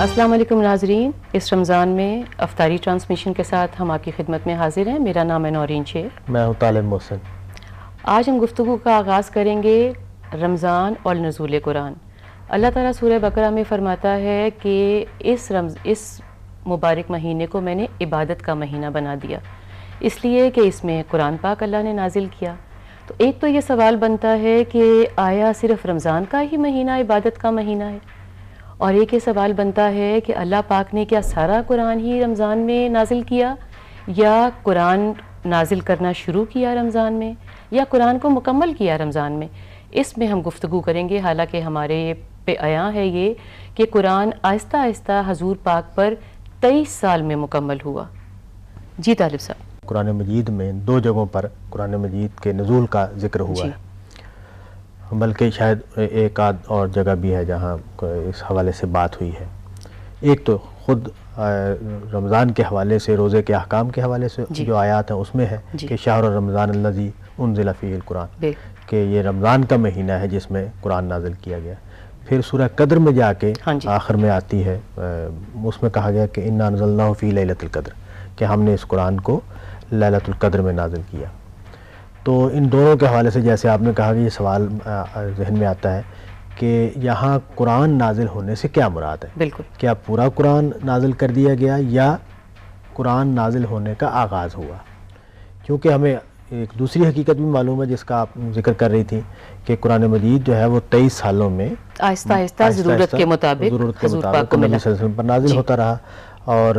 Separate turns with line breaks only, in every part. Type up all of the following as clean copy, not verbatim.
السلام علیکم ناظرین، اس رمضان میں افطاری ٹرانسمیشن کے ساتھ ہم آپ کی خدمت میں حاضر ہیں۔ میرا نام ہے نورین شیخ،
میں ہوں طالب محسن۔
آج ہم گفتگو کا آغاز کریں گے رمضان اور نزول قرآن۔ اللہ تعالیٰ سورہ بقرہ میں فرماتا ہے کہ اس مبارک مہینے کو میں نے عبادت کا مہینہ بنا دیا، اس لیے کہ اس میں قرآن پاک اللہ نے نازل کیا۔ تو ایک تو یہ سوال بنتا ہے کہ آیا صرف رمضان کا ہی مہینہ عبادت کا مہینہ ہے؟ اور ایک یہ سوال بنتا ہے کہ اللہ پاک نے کیا سارا قرآن ہی رمضان میں نازل کیا، یا قرآن نازل کرنا شروع کیا رمضان میں، یا قرآن کو مکمل کیا رمضان میں؟ اس میں ہم گفتگو کریں گے، حالانکہ ہمارے پہ عیاں ہے یہ کہ قرآن آہستہ آہستہ حضور پاک پر 23 سال میں مکمل ہوا۔ جی طالب صاحب،
قرآن مجید میں 2 جگہوں پر قرآن مجید کے نزول کا ذکر ہوا ہے، بلکہ شاید ایک آدھ اور جگہ بھی ہے جہاں اس حوالے سے بات ہوئی ہے۔ ایک تو خود رمضان کے حوالے سے، روزے کے احکام کے حوالے سے جو آیات ہیں اس میں ہے کہ شہر رمضان الذی انزل فیہ القرآن، کہ یہ رمضان کا مہینہ ہے جس میں قرآن نازل کیا گیا۔ پھر سورہ قدر میں جا کے آخر میں آتی ہے، اس میں کہا گیا کہ انا انزلناہ فی لیلۃ القدر، کہ ہم نے اس قرآن کو لیلۃ القدر میں نازل کیا۔ تو ان دونوں کے حوالے سے جیسے آپ نے کہا کہ یہ سوال ذہن میں آتا ہے کہ یہاں قرآن نازل ہونے سے کیا مراد ہے؟
بالکل،
کیا پورا قرآن نازل کر دیا گیا یا قرآن نازل ہونے کا آغاز ہوا؟ کیونکہ ہمیں ایک دوسری حقیقت بھی معلوم ہے جس کا آپ ذکر کر رہی تھی کہ قرآن مجید جو ہے وہ 23 سالوں میں
آہستہ آہستہ ضرورت کے مطابق حضور پاک کو
نبی صلی اللہ علیہ وسلم پر نازل ہوتا رہا، اور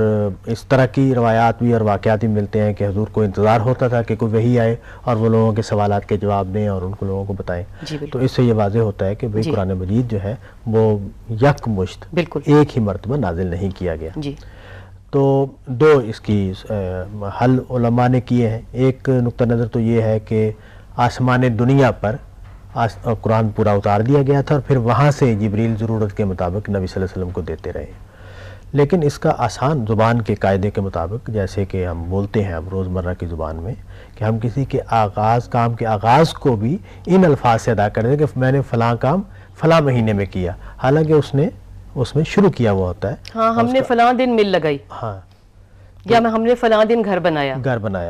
اس طرح کی روایات بھی اور واقعات بھی ملتے ہیں کہ حضور کو انتظار ہوتا تھا کہ کوئی وحی آئے اور وہ لوگوں کے سوالات کے جواب دیں اور ان کو لوگوں کو بتائیں۔ تو اس سے یہ واضح ہوتا ہے کہ بھئی قرآن مجید جو ہے وہ یک مشت ایک ہی مرتبہ نازل نہیں کیا گیا۔ تو 2 اس کی حل علماء نے کیے ہیں۔ ایک نقطہ نظر تو یہ ہے کہ آسمان دنیا پر قرآن پورا اتار دیا گیا تھا اور پھر وہاں سے جبریل ضرورت کے مطابق نبی صلی اللہ علیہ وسلم کو دیتے رہے، لیکن اس کا آسان زبان کے قاعدے کے مطابق، جیسے کہ ہم بولتے ہیں اب روزمرہ کی زبان میں کہ ہم کسی کے کام کے آغاز کو بھی ان الفاظ سے ادا کر دیں کہ میں نے فلاں کام فلاں مہینے میں کیا، حالانکہ اس میں شروع کیا ہوا ہوتا ہے۔
ہاں، ہم نے فلاں دن مل لگائی،
ہاں،
یا ہم نے فلاں دن گھر بنایا،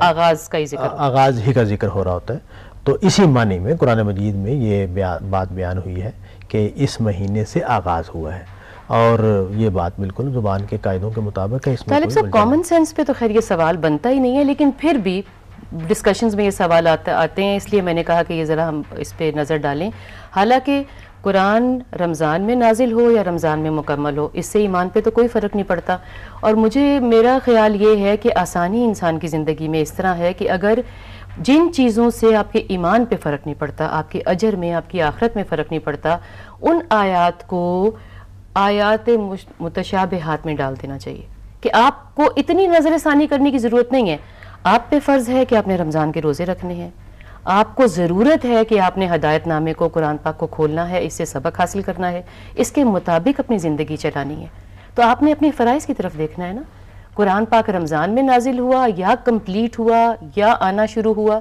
آغاز کا ہی ذکر،
آغاز ہی کا ذکر ہو رہا ہوتا ہے۔ تو اسی معنی میں قرآن مجید میں یہ بات بیان ہوئی ہے کہ اس مہینے سے آغاز ہوا ہے، اور یہ بات بالکل زبان کے قاعدوں کے مطابق ہے۔ اس میں
طالب صاحب، کامن سینس پہ تو خیر یہ سوال بنتا ہی نہیں ہے، لیکن پھر بھی ڈسکشنز میں یہ سوال آتے ہیں، اس لیے میں نے کہا کہ یہ ذرا ہم اس پہ نظر ڈالیں۔ حالانکہ قرآن رمضان میں نازل ہو یا رمضان میں مکمل ہو، اس سے ایمان پہ تو کوئی فرق نہیں پڑتا۔ اور میرا خیال یہ ہے کہ آسانی انسان کی زندگی میں اس طرح ہے کہ اگر جن چیزوں سے آپ کے ایمان پہ فرق نہیں پڑتا، آپ کے اجر میں، آپ کی آخرت میں فرق نہیں پڑتا، ان آیات کو آیات متشابہات میں ڈال دینا چاہیے کہ آپ کو اتنی نظر ثانی کرنے کی ضرورت نہیں ہے۔ آپ پہ فرض ہے کہ آپ نے رمضان کے روزے رکھنے ہیں، آپ کو ضرورت ہے کہ آپ نے ہدایت نامے کو، قرآن پاک کو کھولنا ہے، اس سے سبق حاصل کرنا ہے، اس کے مطابق اپنی زندگی چلانی ہے۔ تو آپ نے اپنے فرائض کی طرف دیکھنا ہے نا۔ قرآن پاک رمضان میں نازل ہوا یا کمپلیٹ ہوا یا آنا شروع ہوا،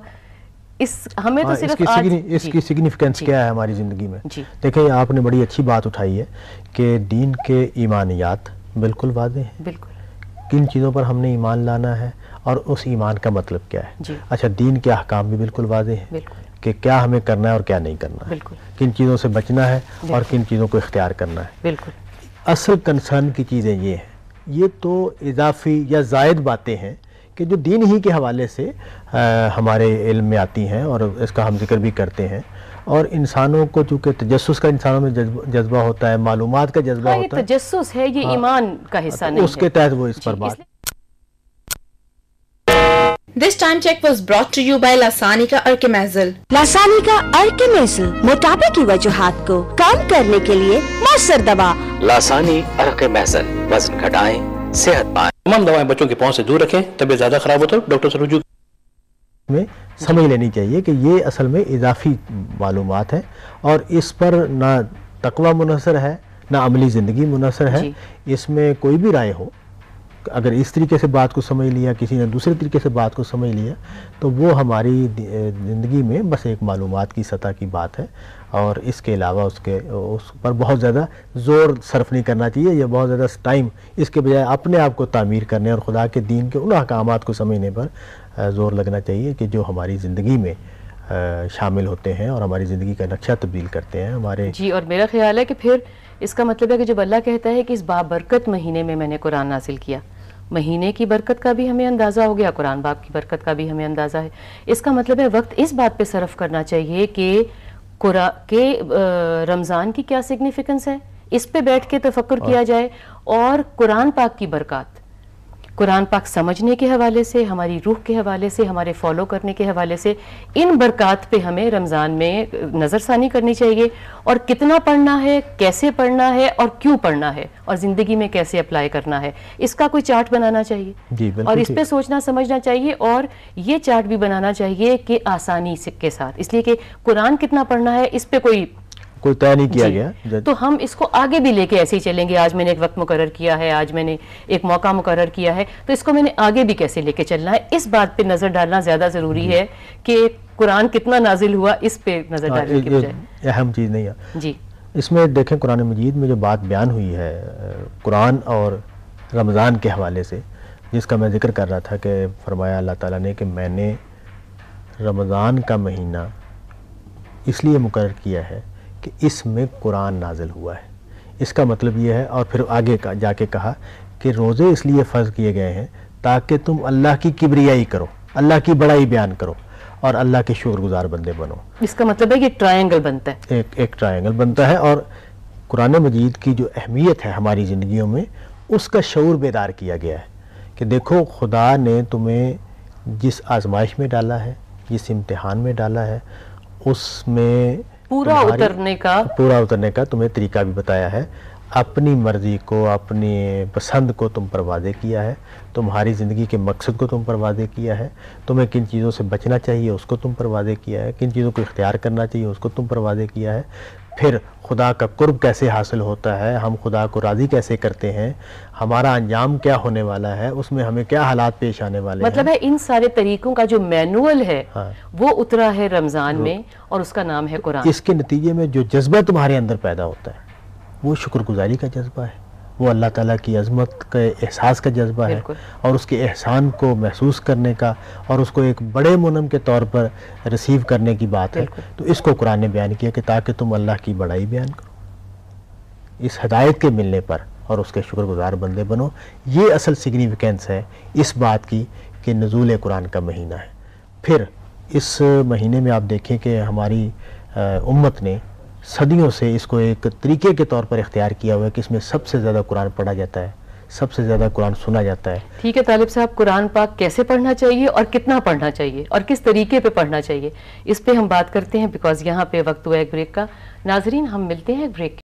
ہمیں تو صرف
اس کی سگنیفیکنس کیا ہے ہماری زندگی میں؟ دیکھیں، آپ نے بڑی اچھی بات اٹھائی ہے کہ دین کے ایمانیات بالکل واضح ہیں، بالکل کن چیزوں پر ہم نے ایمان لانا ہے اور اس ایمان کا مطلب کیا ہے۔ اچھا، دین کے احکام بھی بالکل واضح ہیں کہ کیا ہمیں کرنا ہے اور کیا نہیں کرنا ہے، کن چیزوں سے بچنا ہے اور کن چیزوں کو اختیار کرنا ہے۔ بالکل اصل کنسرن کی چیزیں یہ ہیں، یہ تو اضافی یا زائد باتیں ہیں کہ جو دین ہی کے حوالے سے ہمارے علم میں آتی ہیں اور اس کا ہم ذکر بھی کرتے ہیں، اور انسانوں کو چونکہ تجسس کا انسانوں میں جذبہ ہوتا ہے، معلومات کا جذبہ ہوتا ہے،
تجسس ہے، یہ ایمان کا حصہ نہیں ہے،
اس کے تحت وہ اس پر بات۔
This time check was brought to you by لاسانی ارکیمیزل۔
لاسانی کا ارکیمیزل موٹاپے کی وجوہات کو کم کرنے کے لیے مؤثر دوا۔
لاسانی ارکیمیزل، وزن گھٹائیں، صحت پائیں۔ تمام دوائیں بچوں کے پاؤں سے دور رکھیں، طبیعت زیادہ خراب ہو تو ڈاکٹر سے رجوع
میں سمجھ لینی چاہیے کہ یہ اصل میں اضافی معلومات ہیں، اور اس پر نہ تقوی منحصر ہے نہ عملی زندگی منحصر ہے۔ اس میں کوئی بھی رائے ہو، اگر اس طریقے سے بات کو سمجھ لیا، کسی نے دوسرے طریقے سے بات کو سمجھ لیا، تو وہ ہماری زندگی میں بس ایک معلومات کی سطح کی بات ہے، اور اس کے علاوہ اس پر بہت زیادہ زور صرف نہیں کرنا چاہیے، یا بہت زیادہ ٹائم اس کے بجائے اپنے آپ کو تعمیر کرنے اور خدا کے دین کے ان احکامات کو سمجھنے پر زور لگنا چاہیے کہ جو ہماری زندگی میں شامل ہوتے ہیں اور ہماری زندگی کا نقشہ تبدیل کرتے ہیں ہمارے.
جی، اور میرا خیال ہے کہ پھر اس کا مطلب ہے کہ جب اللہ کہتا ہے کہ اس بابرکت مہینے میں نے قرآن نازل کیا، مہینے کی برکت کا بھی ہمیں اندازہ ہو گیا، قرآن پاک کی برکت کا بھی ہمیں اندازہ ہے. اس کا مطلب ہے وقت اس بات پہ صرف کرنا چاہیے کہ رمضان کی کیا سگنیفیکنس ہے، اس پہ بیٹھ کے تفکر کیا جائے، اور قرآن پاک کی برکات، قرآن پاک سمجھنے کے حوالے سے، ہماری روح کے حوالے سے، ہمارے فالو کرنے کے حوالے سے، ان برکات پہ ہمیں رمضان میں نظر ثانی کرنی چاہیے، اور کتنا پڑھنا ہے، کیسے پڑھنا ہے، اور کیوں پڑھنا ہے، اور زندگی میں کیسے اپلائی کرنا ہے، اس کا کوئی چارٹ بنانا چاہیے، اور اس پہ سوچنا سمجھنا چاہیے، اور یہ چارٹ بھی بنانا چاہیے کہ آسانی کے ساتھ، اس لیے کہ قرآن کتنا پڑھنا ہے اس پہ کوئی
طے نہیں کیا گیا،
تو ہم اس کو آگے بھی لے کے ایسے ہی چلیں گے. آج میں نے ایک وقت مقرر کیا ہے، آج میں نے ایک موقع مقرر کیا ہے، تو اس کو میں نے آگے بھی کیسے لے کے چلنا ہے، اس بات پہ نظر ڈالنا زیادہ ضروری ہے کہ قرآن کتنا نازل ہوا اس پہ نظر ڈالنے کے بجائے.
اہم چیز نہیں ہے
جی.
اس میں دیکھیں قرآن مجید میں جو بات بیان ہوئی ہے قرآن اور رمضان کے حوالے سے، جس کا میں ذکر کر رہا تھا کہ فرمایا اللہ تعالیٰ نے کہ میں نے رمضان کا مہینہ اس لیے مقرر کیا ہے کہ اس میں قرآن نازل ہوا ہے. اس کا مطلب یہ ہے، اور پھر آگے جا کے کہا کہ روزے اس لیے فرض کیے گئے ہیں تاکہ تم اللہ کی کبریائی کرو، اللہ کی بڑائی بیان کرو، اور اللہ کے شکر گزار بندے بنو.
اس کا مطلب ہے کہ ٹرائنگل بنتا ہے،
ایک ٹرائنگل بنتا ہے، اور قرآن مجید کی جو اہمیت ہے ہماری زندگیوں میں اس کا شعور بیدار کیا گیا ہے کہ دیکھو خدا نے تمہیں جس آزمائش میں ڈالا ہے، جس امتحان میں ڈالا ہے، اس میں
پورا اترنے کا
تمہیں طریقہ بھی بتایا ہے. اپنی مرضی کو، اپنی پسند کو تم پر واضح کیا ہے، تمہاری زندگی کے مقصد کو تم پر واضح کیا ہے، تمہیں کن چیزوں سے بچنا چاہیے اس کو تم پر واضح کیا ہے، کن چیزوں کو اختیار کرنا چاہیے اس کو تم پر واضح کیا ہے. پھر خدا کا قرب کیسے حاصل ہوتا ہے، ہم خدا کو راضی کیسے کرتے ہیں، ہمارا انجام کیا ہونے والا ہے، اس میں ہمیں کیا حالات پیش آنے والے ہیں.
مطلب ہے ان سارے طریقوں کا جو مینول ہے وہ اترا ہے رمضان میں، اور اس کا نام ہے قرآن.
اس کے نتیجے میں جو جذبہ تمہارے اندر پیدا ہوتا ہے وہ شکر گزاری کا جذبہ ہے، وہ اللہ تعالیٰ کی عظمت کے احساس کا جذبہ ہے، اور اس کے احسان کو محسوس کرنے کا، اور اس کو ایک بڑے منعم کے طور پر ریسیو کرنے کی بات ہے. تو اس کو قرآن نے بیان کیا کہ تاکہ تم اللہ کی بڑائی بیان کرو، اس ہدایت کے ملنے پر، اور اس کے شکر گزار بندے بنو. یہ اصل سگنیفیکنس ہے اس بات کی کہ نزول قرآن کا مہینہ ہے. پھر اس مہینے میں آپ دیکھیں کہ ہماری امت نے صدیوں سے اس کو ایک طریقے کے طور پر اختیار کیا ہوا ہے کہ اس میں سب سے زیادہ قرآن پڑھا جاتا ہے، سب سے زیادہ قرآن سنا جاتا ہے.
ٹھیک ہے طالب صاحب، قرآن پاک کیسے پڑھنا چاہیے اور کتنا پڑھنا چاہیے اور کس طریقے پہ پڑھنا چاہیے، اس پہ ہم بات کرتے ہیں، بیکاز یہاں پہ وقت ہوا ہے ایک بریک کا. ناظرین، ہم ملتے ہیں ایک بریک